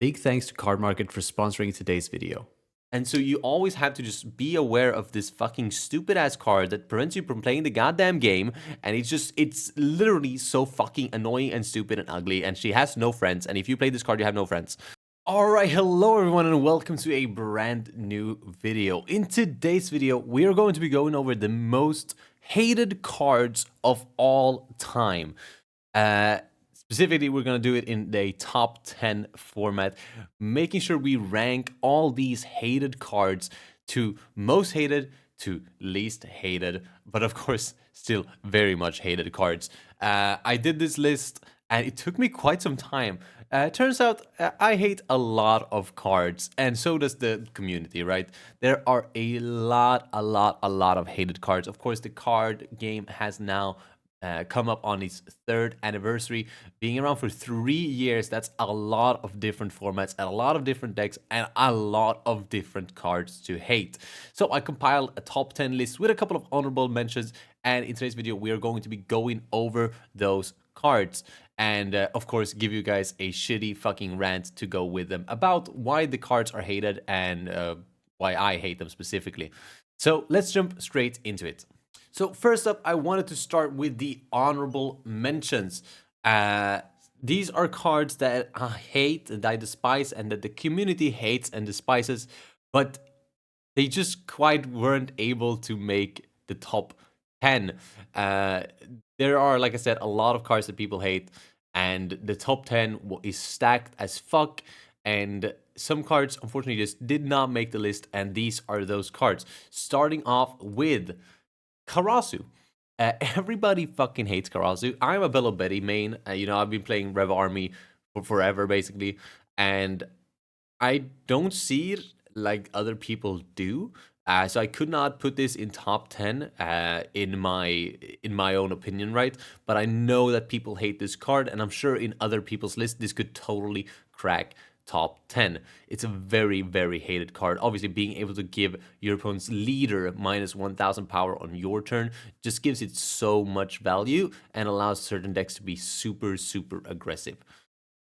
Big thanks to Cardmarket for sponsoring today's video. And so you always have to just be aware of this fucking stupid ass card that prevents you from playing the goddamn game. And it's literally so fucking annoying and stupid and ugly. And she has no friends. And if you play this card, you have no friends. All right, hello everyone and welcome to a brand new video. In today's video, we are going to be going over the most hated cards of all time. Specifically, we're going to do it in the top 10 format, making sure we rank all these hated cards to most hated to least hated, but of course, still very much hated cards. I did this list and it took me quite some time. Turns out I hate a lot of cards, and so does the community, right? There are a lot of hated cards. Of course, the card game has now come up on its third anniversary, being around for 3 years. That's a lot of different formats and a lot of different decks and a lot of different cards to hate. So I compiled a top 10 list with a couple of honorable mentions, and in today's video we are going to be going over those cards and of course give you guys a shitty fucking rant to go with them about why the cards are hated and why I hate them specifically. So let's jump straight into it. So first up, I wanted to start with the honorable mentions. These are cards that I hate and I despise and that the community hates and despises, but they just quite weren't able to make the top 10. There are, like I said, a lot of cards that people hate, and the top 10 is stacked as fuck, and some cards unfortunately just did not make the list, and these are those cards. Starting off with Karasu. Everybody fucking hates Karasu. I'm a Bege main. I've been playing Rev Army for forever, basically, and I don't see it like other people do. So I could not put this in top 10 in my own opinion, right? But I know that people hate this card, and I'm sure in other people's list this could totally crack top 10. It's a very, very hated card. Obviously, being able to give your opponent's leader minus 1000 power on your turn just gives it so much value and allows certain decks to be super, super aggressive.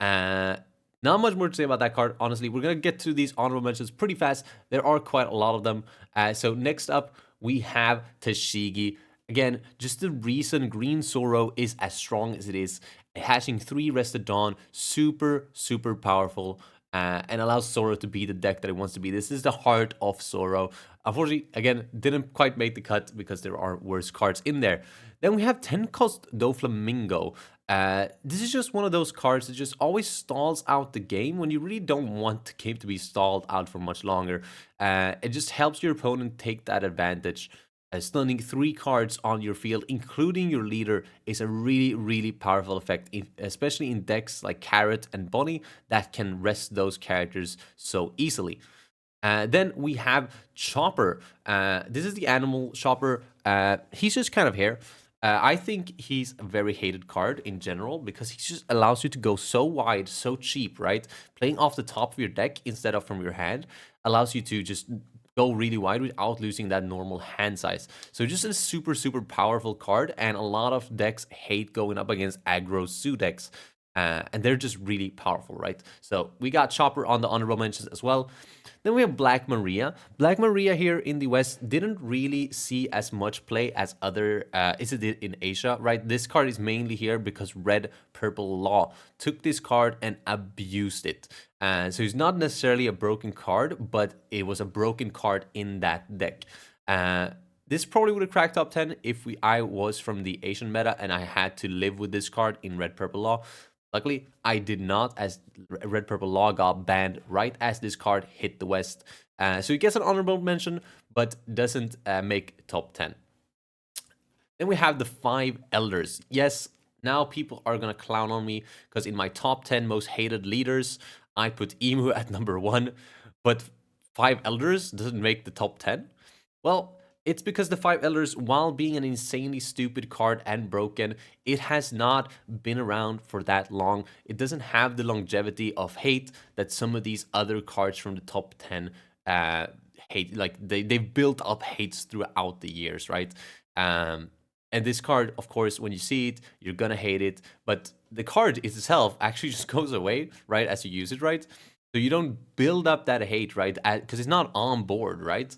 Not much more to say about that card, honestly. We're going to get to these honorable mentions pretty fast. There are quite a lot of them. So next up, we have Tashigi. Again, just the reason Green Sorrow is as strong as it is, hashing 3 Rested Dawn, super, super powerful, and allows Sorrow to be the deck that it wants to be. This is the heart of Sorrow. Unfortunately, again, didn't quite make the cut because there are worse cards in there. Then we have 10 cost Doflamingo. This is just one of those cards that just always stalls out the game when you really don't want the game to be stalled out for much longer. It just helps your opponent take that advantage. Stunning 3 cards on your field, including your leader, is a really, really powerful effect, especially in decks like Carrot and Bonnie that can rest those characters so easily. Then we have Chopper. This is the animal Chopper. He's just kind of here. I think he's a very hated card in general because he just allows you to go so wide, so cheap, right? Playing off the top of your deck instead of from your hand allows you to just go really wide without losing that normal hand size. So just a super, super powerful card, and a lot of decks hate going up against aggro Zoo decks. And they're just really powerful, right? So we got Chopper on the honorable mentions as well. Then we have Black Maria. Black Maria here in the West didn't really see as much play as other is it in Asia, right? This card is mainly here because Red Purple Law took this card and abused it. So it's not necessarily a broken card, but it was a broken card in that deck. This probably would have cracked top 10 if I was from the Asian meta and I had to live with this card in Red Purple Law. Luckily, I did not, as Red Purple Law got banned right as this card hit the West. So he gets an honorable mention, but doesn't make top 10. Then we have the 5 Elders. Yes, now people are going to clown on me because in my top 10 most hated leaders, I put Emu at number 1, but 5 Elders doesn't make the top 10. Well, it's because the 5 Elders, while being an insanely stupid card and broken, it has not been around for that long. It doesn't have the longevity of hate that some of these other cards from the top 10 hate. Like, they've built up hates throughout the years, right? And this card, of course, when you see it, you're gonna hate it. But the card itself actually just goes away, right, as you use it, right? So you don't build up that hate, right? Because it's not on board, right?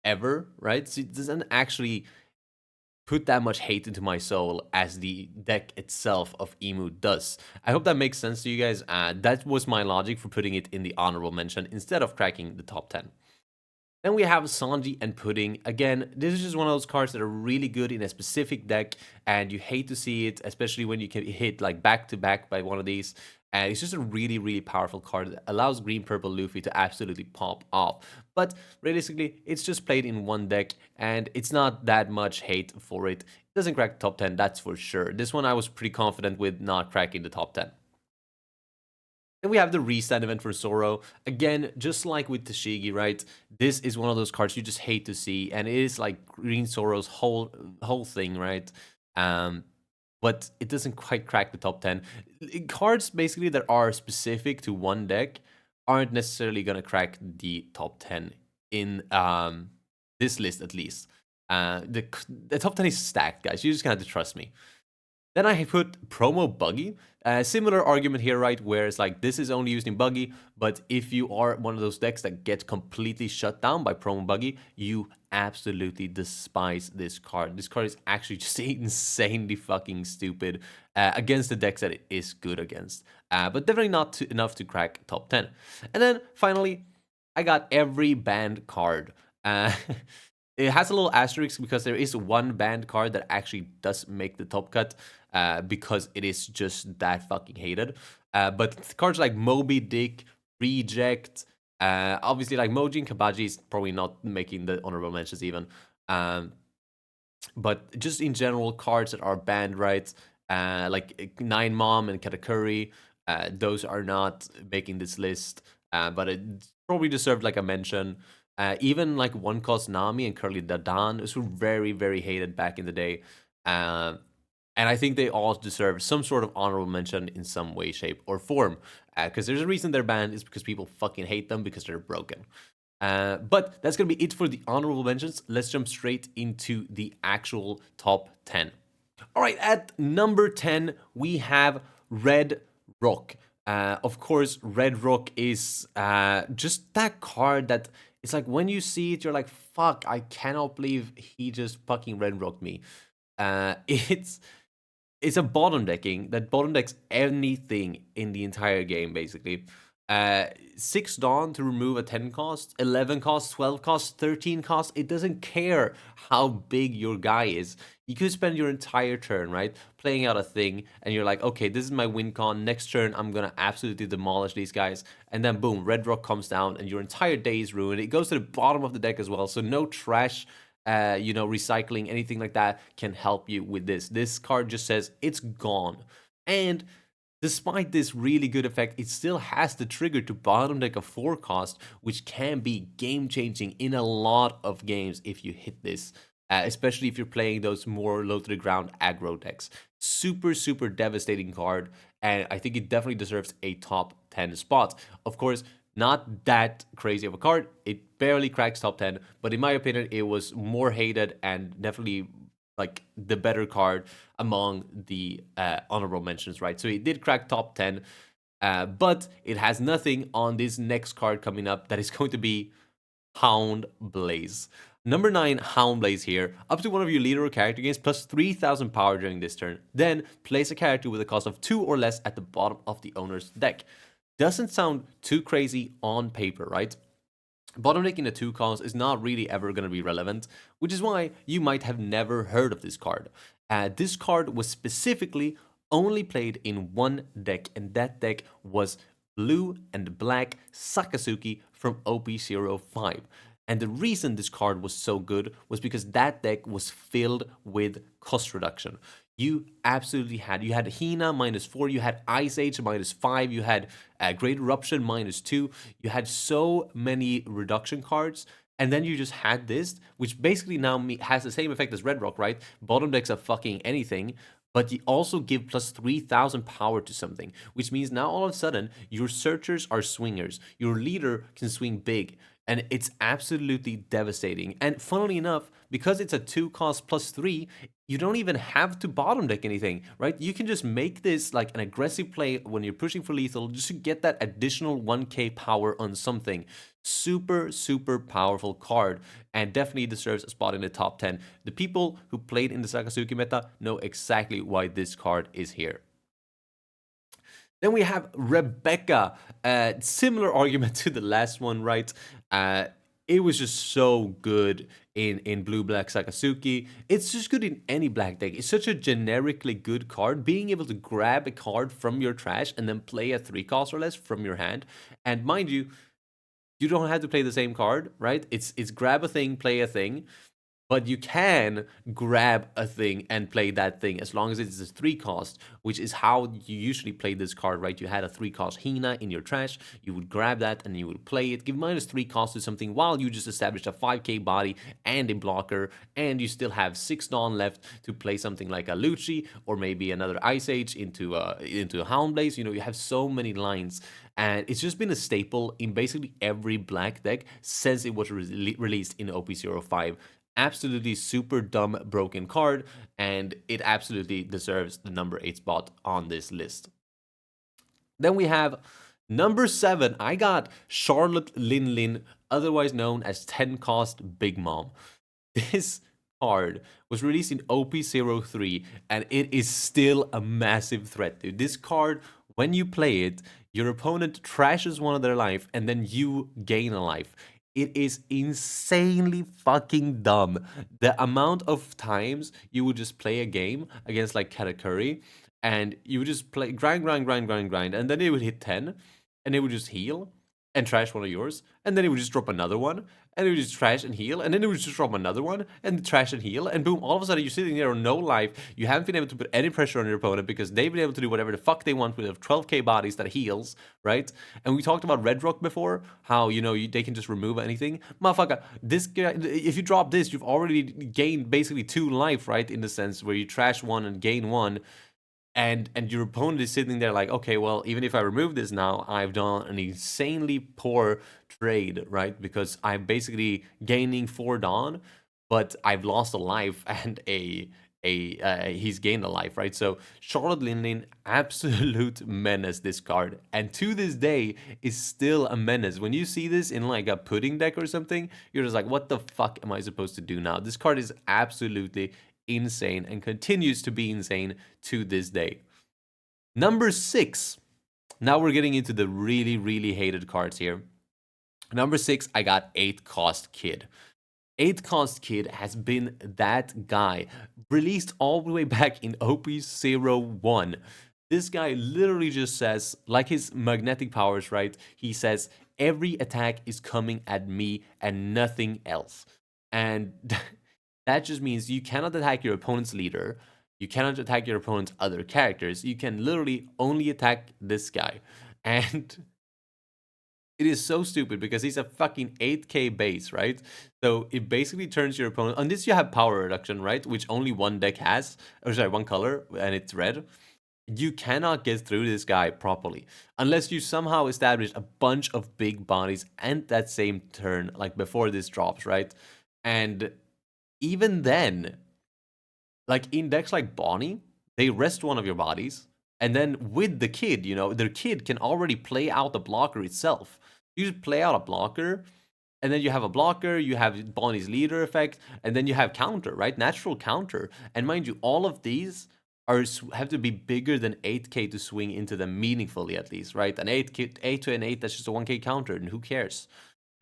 Ever, right? So it doesn't actually put that much hate into my soul as the deck itself of Emu does. I hope that makes sense to you guys. That was my logic for putting it in the honorable mention instead of cracking the top 10. Then we have Sanji and Pudding. Again, this is just one of those cards that are really good in a specific deck, and you hate to see it, especially when you can hit like back to back by one of these. And it's just a really, really powerful card that allows green purple Luffy to absolutely pop off. But realistically, it's just played in one deck, and it's not that much hate for it. It doesn't crack top 10, that's for sure. This one I was pretty confident with not cracking the top 10. Then we have the restand event for Zoro. Again, just like with Tashigi, right? This is one of those cards you just hate to see, and it is like Green Zoro's whole thing, right? But it doesn't quite crack the top 10. Cards basically that are specific to one deck aren't necessarily gonna crack the top 10 in this list at least. The top 10 is stacked, guys. You just gonna have to trust me. Then I put promo buggy. Similar argument here, right? Where it's like this is only used in buggy, but if you are one of those decks that get completely shut down by promo buggy, you absolutely despise this card. This card is actually just insanely fucking stupid against the decks that it is good against, but definitely not enough to crack top 10. And then finally, I got every banned card. It has a little asterisk because there is one banned card that actually does make the top cut because it is just that fucking hated. But cards like Moby Dick, Reject, obviously like Moji and Kabaji is probably not making the honorable mentions even. But just in general, cards that are banned, right? Like Nine Mom and Katakuri, those are not making this list. But it probably deserved like a mention. Even like One Cost Nami and Curly Dadan, those were very, very hated back in the day. And I think they all deserve some sort of honorable mention in some way, shape, or form. Because there's a reason they're banned, is because people fucking hate them because they're broken. But that's going to be it for the honorable mentions. Let's jump straight into the actual top 10. All right, at number 10, we have Red Rock. Of course, Red Rock is just that card that it's like when you see it, you're like, fuck, I cannot believe he just fucking Red Rocked me. It's a bottom decking that bottom decks anything in the entire game, basically. 6 Dawn to remove a 10 cost, 11 cost, 12 cost, 13 cost. It doesn't care how big your guy is. You could spend your entire turn, right, playing out a thing, and you're like, okay, this is my win con. Next turn, I'm gonna absolutely demolish these guys. And then boom, Red Rock comes down, and your entire day is ruined. It goes to the bottom of the deck as well, so no trash. Recycling, anything like that can help you with this. This card just says it's gone. And despite this really good effect, it still has the trigger to bottom deck a 4 cost, which can be game changing in a lot of games if you hit this. Especially if you're playing those more low to the ground aggro decks. Super, super devastating card, and I think it definitely deserves a top 10 spot. Of course, not that crazy of a card. It barely cracks top 10, but in my opinion, it was more hated and definitely like the better card among the honorable mentions, right? So it did crack top 10, but it has nothing on this next card coming up that is going to be Hound Blaze. Number 9, Hound Blaze here. Up to one of your leader or character gains plus 3,000 power during this turn. Then place a character with a cost of 2 or less at the bottom of the owner's deck. Doesn't sound too crazy on paper, right? Bottom decking a 2 cost is not really ever going to be relevant, which is why you might have never heard of this card. This card was specifically only played in one deck, and that deck was Blue and Black Sakazuki from OP05. And the reason this card was so good was because that deck was filled with cost reduction. You absolutely had Hina -4, you had Ice Age -5, you had Great Eruption -2, you had so many reduction cards, and then you just had this, which basically now has the same effect as Red Rock, right? Bottom decks are fucking anything, but you also give plus 3000 power to something, which means now all of a sudden your searchers are swingers. Your leader can swing big, and it's absolutely devastating. And funnily enough, because it's a 2 cost plus 3, you don't even have to bottom deck anything, right? You can just make this like an aggressive play when you're pushing for lethal just to get that additional 1k power on something. Super, super powerful card, and definitely deserves a spot in the top 10. The people who played in the Sakazuki meta know exactly why this card is here. Then we have Rebecca. Similar argument to the last one, right? It was just so good in blue black Sakazuki. It's just good in any black deck. It's such a generically good card. Being able to grab a card from your trash and then play a 3 cost or less from your hand. And mind you, you don't have to play the same card, right? It's grab a thing, play a thing. But you can grab a thing and play that thing as long as it's a 3 cost, which is how you usually play this card, right? You had a 3 cost Hina in your trash, you would grab that and you would play it, give minus 3 cost to something while you just established a 5k body and a blocker, and you still have 6 Dawn left to play something like a Lucci or maybe another Ice Age into a Hound Blaze. You know, you have so many lines, and it's just been a staple in basically every black deck since it was released in OP05. Absolutely super dumb broken card, and it absolutely deserves the number 8 spot on this list. Then we have number 7. I got Charlotte Lin Lin, otherwise known as 10 cost Big Mom. This card was released in OP03, and it is still a massive threat, dude. This card, when you play it, your opponent trashes one of their life, and then you gain a life. It is insanely fucking dumb. The amount of times you would just play a game against like Katakuri, and you would just play grind, and then it would hit 10, and it would just heal and trash one of yours, and then it would just drop another one, and it would just trash and heal, and then it would just drop another one, and trash and heal, and boom, all of a sudden you're sitting there on no life. You haven't been able to put any pressure on your opponent because they've been able to do whatever the fuck they want with 12k bodies that heals, right? And we talked about Red Rock before, how, you know, they can just remove anything. Motherfucker, this guy, if you drop this, you've already gained basically 2 life, right? In the sense where you trash one and gain one, and your opponent is sitting there like, okay, well, even if I remove this now, I've done an insanely poor trade, right? Because I'm basically gaining 4 Dawn, but I've lost a life and he's gained a life, right? So Charlotte Lin, absolute menace, this card, and to this day is still a menace. When you see this in like a pudding deck or something, you're just like, what the fuck am I supposed to do now? This card is absolutely insane and continues to be insane to this day. Number 6. Now we're getting into the really, really hated cards here. Number 6, I got 8 cost Kid. 8 cost Kid has been that guy, released all the way back in OP01. This guy literally just says, like his magnetic powers, right? He says, every attack is coming at me and nothing else. And that just means you cannot attack your opponent's leader. You cannot attack your opponent's other characters. You can literally only attack this guy. And it is so stupid because he's a fucking 8k base, right? So it basically turns your opponent... On this you have power reduction, right? Which only one deck has. Or sorry, one color, and it's red. You cannot get through this guy properly unless you somehow establish a bunch of big bodies and that same turn, like before this drops, right? And even then, like in decks like Bonnie, they rest one of your bodies, and then with the kid, you know, their kid can already play out the blocker itself. You just play out a blocker, and then you have a blocker, you have Bonnie's leader effect, and then you have counter, right? Natural counter. And mind you, all of these have to be bigger than 8k to swing into them meaningfully, at least, right? An 8 to an 8, that's just a 1k counter, and who cares?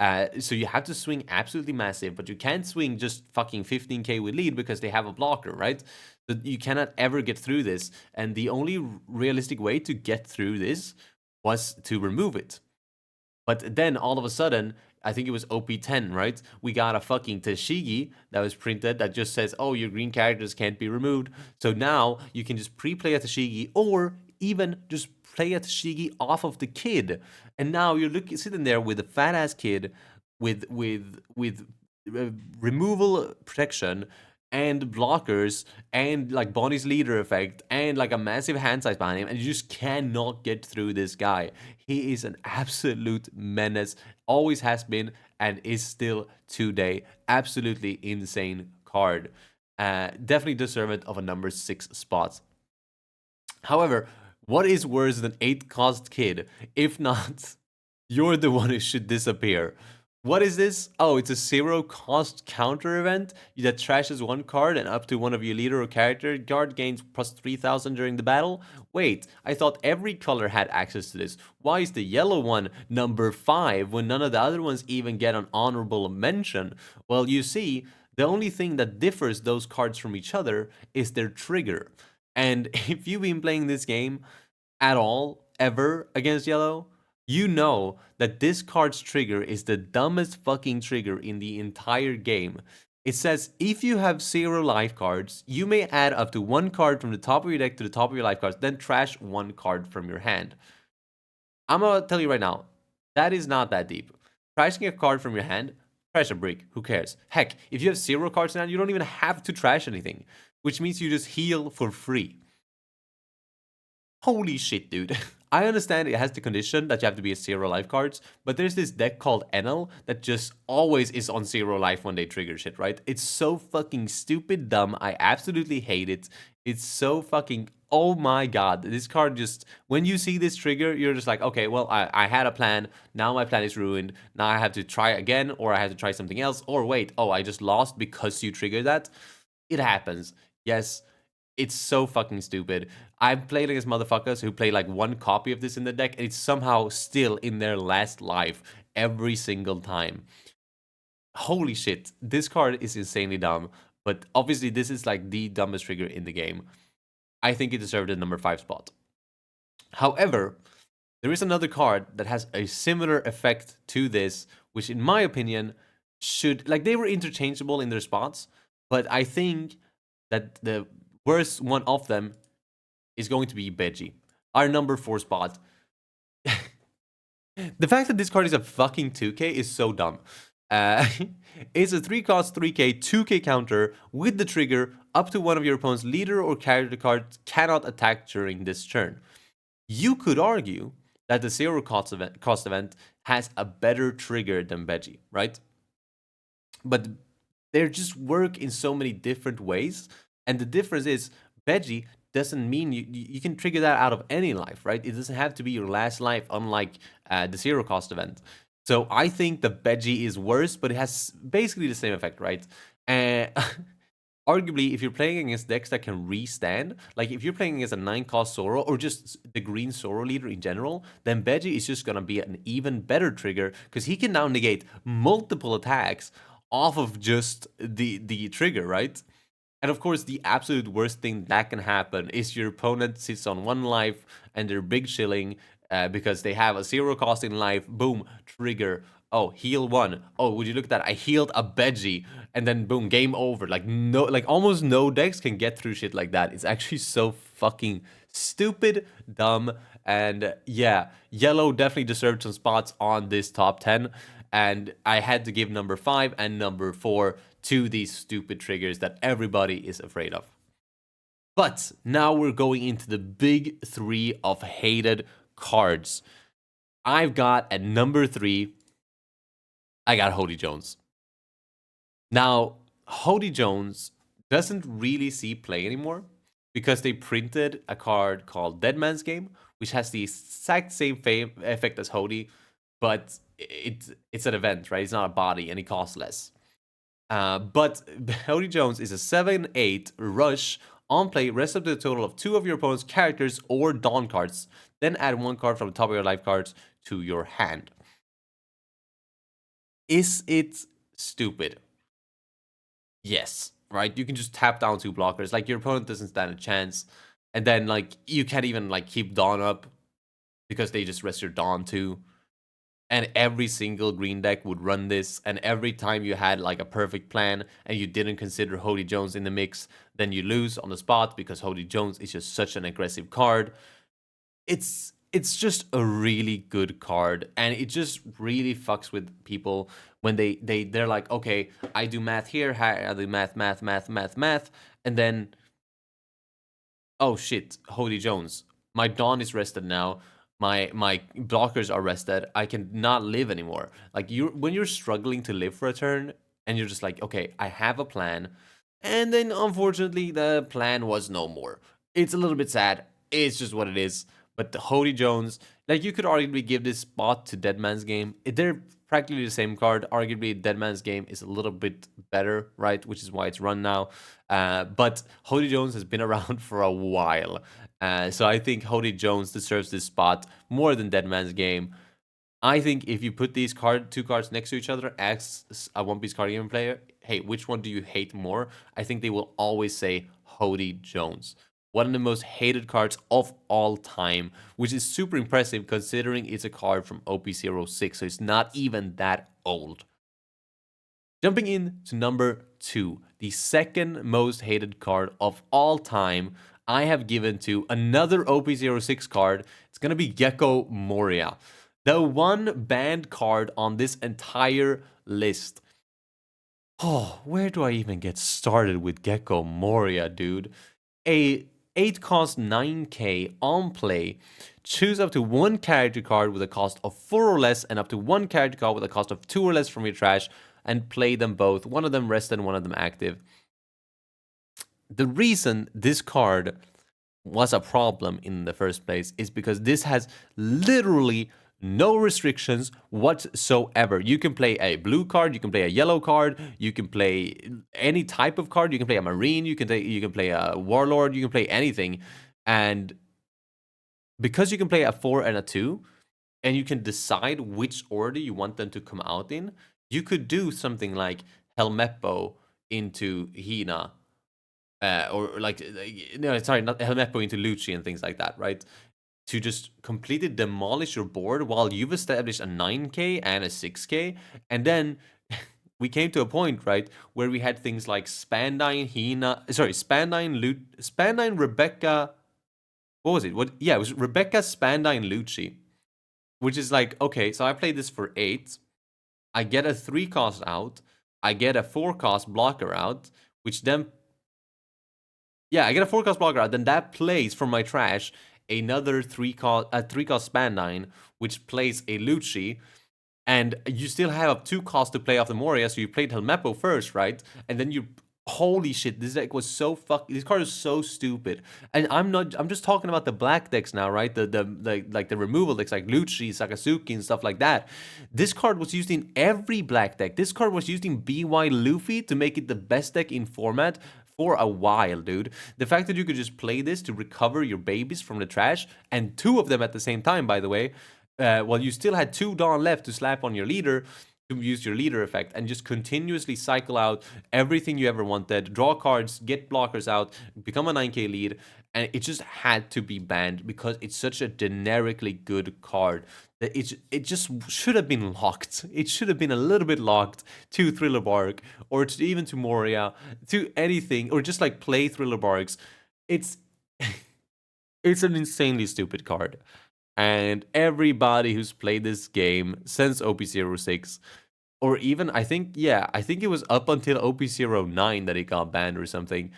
So you have to swing absolutely massive, but you can't swing just fucking 15k with lead because they have a blocker, right? So you cannot ever get through this, and the only realistic way to get through this was to remove it. But then all of a sudden, I think it was OP10, right? We got a fucking Tashigi that was printed that just says, oh, your green characters can't be removed. So now you can just pre-play a Tashigi or even just play a Tashigi off of the kid. And now you're sitting there with a fat ass kid with removal protection and blockers and like Bonnie's leader effect and like a massive hand size behind him, and you just cannot get through this guy. He is an absolute menace, always has been and is still today. Absolutely insane card. Definitely deserving of a number 6 spot. However, what is worse than 8 cost kid? If not, you're the one who should disappear. What is this? Oh, it's a 0 cost counter event that trashes one card and up to one of your leader or character guard gains plus 3000 during the battle. Wait, I thought every color had access to this. Why is the yellow one number 5 when none of the other ones even get an honorable mention? Well, you see, the only thing that differs those cards from each other is their trigger. And if you've been playing this game at all, ever, against yellow, you know that this card's trigger is the dumbest fucking trigger in the entire game. It says if you have 0 life cards, you may add up to 1 card from the top of your deck to the top of your life cards, then trash 1 card from your hand. I'm gonna tell you right now, that is not that deep. Trashing a card from your hand, trash a brick, who cares? Heck, if you have 0 cards in hand, you don't even have to trash anything, which means you just heal for free. Holy shit, dude. I understand it has the condition that you have to be at 0 life cards, but there's this deck called Enel that just always is on 0 life when they trigger shit, right? It's so fucking stupid dumb. I absolutely hate it. It's so fucking, oh my god. This card just, when you see this trigger, you're just like, okay, well, I had a plan. Now my plan is ruined. Now I have to try again, or I have to try something else. Or wait, oh, I just lost because you triggered that. It happens. Yes, it's so fucking stupid. I've played against motherfuckers who play like 1 copy of this in the deck, and it's somehow still in their last life every single time. Holy shit, this card is insanely dumb, but obviously this is like the dumbest trigger in the game. I think it deserved the number 5 spot. However, there is another card that has a similar effect to this, which in my opinion should, like, they were interchangeable in their spots, but I think that the worst one of them is going to be Bege, our number 4 spot. The fact that this card is a fucking 2k is so dumb. It's a 3 cost 3k 2k counter with the trigger up to one of your opponent's leader or character cards cannot attack during this turn. You could argue that the 0 cost event has a better trigger than Bege, right? But they just work in so many different ways, and the difference is Bege doesn't mean you can trigger that out of any life, right? It doesn't have to be your last life, unlike the 0 cost event. So I think the Bege is worse, but it has basically the same effect, right? Arguably, if you're playing against decks that can restand, like if you're playing against a 9 cost Zoro or just the green Zoro leader in general, then Bege is just gonna be an even better trigger because he can now negate multiple attacks off of just the trigger, right? And of course, the absolute worst thing that can happen is your opponent sits on 1 life and they're big chilling because they have a 0 cost in life. Boom, trigger. Oh, heal 1. Oh, would you look at that? I healed a Bege, and then boom, game over. Like no, like almost no decks can get through shit like that. It's actually so fucking stupid, dumb, and yeah, yellow definitely deserved some spots on this top 10. And I had to give number 5 and number 4 to these stupid triggers that everybody is afraid of. But now we're going into the big 3 of hated cards. I've got at number 3, I got Hody Jones. Now, Hody Jones doesn't really see play anymore because they printed a card called Dead Man's Game, which has the exact same effect as Hody, but it's an event, right? It's not a body, and it costs less. But Hody Jones is a 7/8 rush on play. Rest up to the total of 2 of your opponent's characters or Dawn cards. Then add 1 card from the top of your life cards to your hand. Is it stupid? Yes, right? You can just tap down 2 blockers. Like, your opponent doesn't stand a chance. And then, like, you can't even, like, keep Dawn up because they just rest your Dawn too. And every single green deck would run this, and every time you had like a perfect plan and you didn't consider Hody Jones in the mix, then you lose on the spot because Hody Jones is just such an aggressive card. It's it's just a really good card, and it just really fucks with people when they're like, okay, I do math here, I do math, and then, oh shit, Hody Jones, my Dawn is rested now. My blockers are rested. I can not live anymore. Like, you, when you're struggling to live for a turn, and you're just like, okay, I have a plan, and then unfortunately the plan was no more. It's a little bit sad. It's just what it is. But the Hody Jones, like, you could arguably give this spot to Dead Man's Game. They're practically the same card. Arguably, Dead Man's Game is a little bit better, right? Which is why it's run now. But Hody Jones has been around for a while. So I think Hody Jones deserves this spot more than Dead Man's Game. I think if you put these two cards next to each other, ask a One Piece card game player, hey, which one do you hate more? I think they will always say Hody Jones. One of the most hated cards of all time, which is super impressive considering it's a card from OP06, so it's not even that old. Jumping in to number 2, the second most hated card of all time, I have given to another OP06 card. It's going to be Gecko Moria, the one banned card on this entire list. Oh, where do I even get started with Gecko Moria, dude? A 8 cost 9k on play. Choose up to one character card with a cost of 4 or less, and up to one character card with a cost of 2 or less from your trash, and play them both. One of them rested, one of them active. The reason this card was a problem in the first place is because this has literally no restrictions whatsoever. You can play a blue card, you can play a yellow card, you can play any type of card, you can play a marine, you can play a warlord, you can play anything. And because you can play a 4 and a 2, and you can decide which order you want them to come out in, you could do something like Helmeppo into Hina, or like, no, sorry, not Helmeppo into Lucci and things like that, right? To just completely demolish your board while you've established a 9k and a 6k, and then we came to a point, right, where we had things like Spandine, Spandine, Rebecca. What was it? Yeah, it was Rebecca, Spandine, Lucci, which is like, okay, so I played this for 8. I get a 3 cost out. I get a 4 cost blocker out, which then, yeah, I get a 4 cost blocker out. Then that plays from my trash another 3 cost Spandine, which plays a Lucci. And you still have 2 costs to play off the Moria, so you played Helmeppo first, right? And then you, holy shit, this deck was so this card is so stupid. And I'm just talking about the black decks now, right? The removal decks like Lucci, Sakazuki, and stuff like that. This card was used in every black deck. This card was used in BY Luffy to make it the best deck in format for a while, dude. The fact that you could just play this to recover your babies from the trash, and 2 of them at the same time, by the way, well, you still had 2 Dawn left to slap on your leader, to use your leader effect, and just continuously cycle out everything you ever wanted, draw cards, get blockers out, become a 9k lead, and it just had to be banned because it's such a generically good card that it just should have been locked. It should have been a little bit locked to Thriller Bark, or to even to Moria, to anything, or just like play Thriller Barks. It's it's an insanely stupid card. And everybody who's played this game since OP06, or even, I think it was up until OP09 that it got banned or something.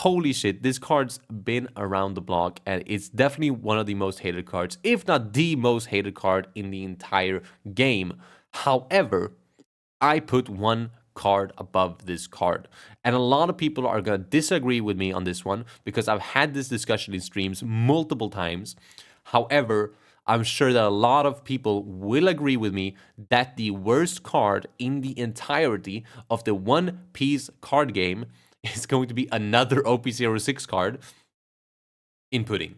Holy shit, this card's been around the block, and it's definitely one of the most hated cards, if not the most hated card in the entire game. However, I put one card above this card, and a lot of people are going to disagree with me on this one because I've had this discussion in streams multiple times. However, I'm sure that a lot of people will agree with me that the worst card in the entirety of the One Piece card game is going to be another OP06 card in Pudding.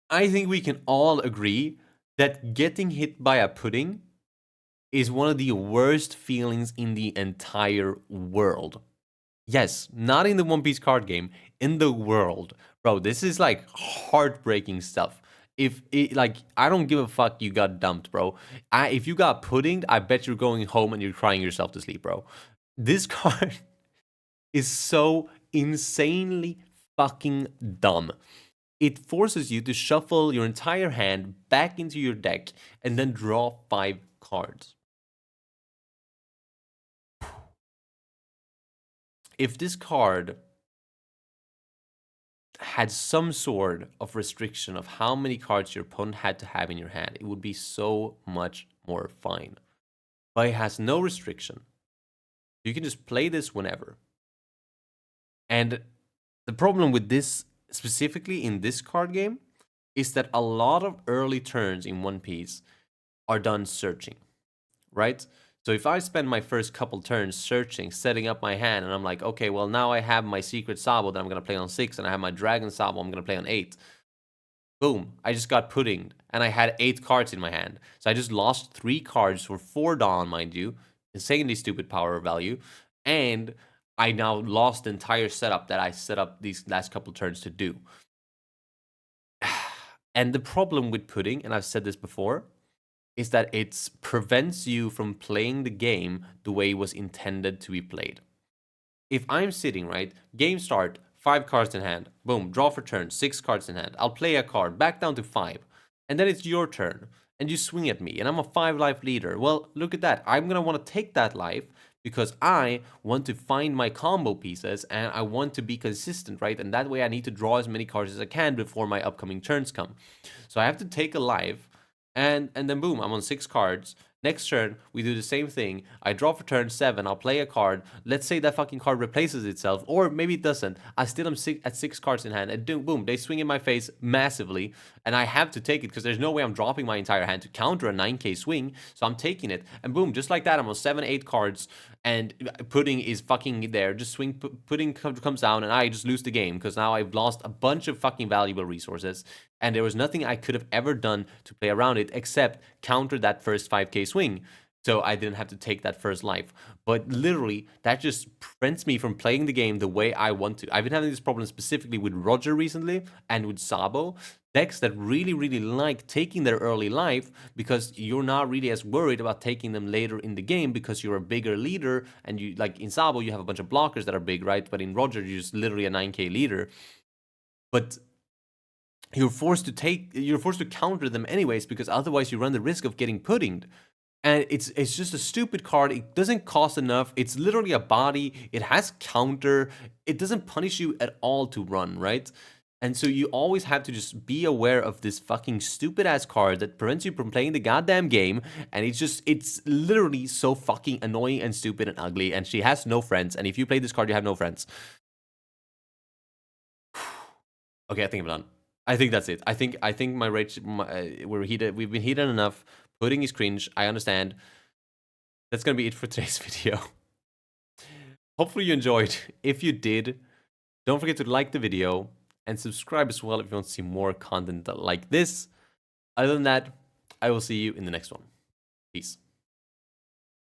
I think we can all agree that getting hit by a pudding is one of the worst feelings in the entire world. Yes, not in the One Piece card game, in the world. Bro, this is like heartbreaking stuff. I don't give a fuck you got dumped, bro. If you got puddinged, I bet you're going home and you're crying yourself to sleep, bro. This card is so insanely fucking dumb. it forces you to shuffle your entire hand back into your deck and then draw 5 cards. If this card had some sort of restriction of how many cards your opponent had to have in your hand, it would be so much more fine. But it has no restriction. You can just play this whenever. And the problem with this, specifically in this card game, is that a lot of early turns in One Piece are done searching, right? So if I spend my first couple turns searching, setting up my hand, and I'm like, okay, well, now I have my Secret Sabo that I'm going to play on 6, and I have my Dragon Sabo I'm going to play on 8. Boom, I just got puddinged, and I had 8 cards in my hand. So I just lost 3 cards for 4 Dawn, mind you, insanely stupid power value, and I now lost the entire setup that I set up these last couple turns to do. And the problem with pudding, and I've said this before, is that it prevents you from playing the game the way it was intended to be played. If I'm sitting, right, game start, 5 cards in hand, boom, draw for turn, 6 cards in hand, I'll play a card, back down to 5, and then it's your turn, and you swing at me, and I'm a 5 life leader. Well, look at that. I'm going to want to take that life because I want to find my combo pieces, and I want to be consistent, right? And that way I need to draw as many cards as I can before my upcoming turns come. So I have to take a life, and then boom, I'm on 6 cards. Next turn, we do the same thing. I draw for turn 7. I'll play a card. Let's say that fucking card replaces itself, or maybe it doesn't. I still am at 6 cards in hand, and boom, they swing in my face massively, and I have to take it because there's no way I'm dropping my entire hand to counter a 9k swing, so I'm taking it. And boom, just like that, I'm on 7, 8 cards, and pudding is fucking there. Just swing, pudding comes down, and I just lose the game because now I've lost a bunch of fucking valuable resources, and there was nothing I could have ever done to play around it except counter that first 5k swing, so I didn't have to take that first life. But literally, that just prevents me from playing the game the way I want to. I've been having this problem specifically with Roger recently and with Sabo, decks that really, really like taking their early life because you're not really as worried about taking them later in the game because you're a bigger leader, and you, like in Sabo, you have a bunch of blockers that are big, right? But in Roger, you're just literally a 9k leader. But you're forced to counter them anyways, because otherwise you run the risk of getting puddinged. And it's just a stupid card. It doesn't cost enough. It's literally a body. It has counter. It doesn't punish you at all to run, right? And so you always have to just be aware of this fucking stupid ass card that prevents you from playing the goddamn game. And it's literally so fucking annoying and stupid and ugly. And she has no friends. And if you play this card, you have no friends. Okay, I think I'm done. I think that's it. I think my rage, we're heated. We've been heated enough. Pudding is cringe. I understand. That's gonna be it for today's video. Hopefully you enjoyed. If you did, don't forget to like the video and subscribe as well if you want to see more content like this. Other than that, I will see you in the next one. Peace.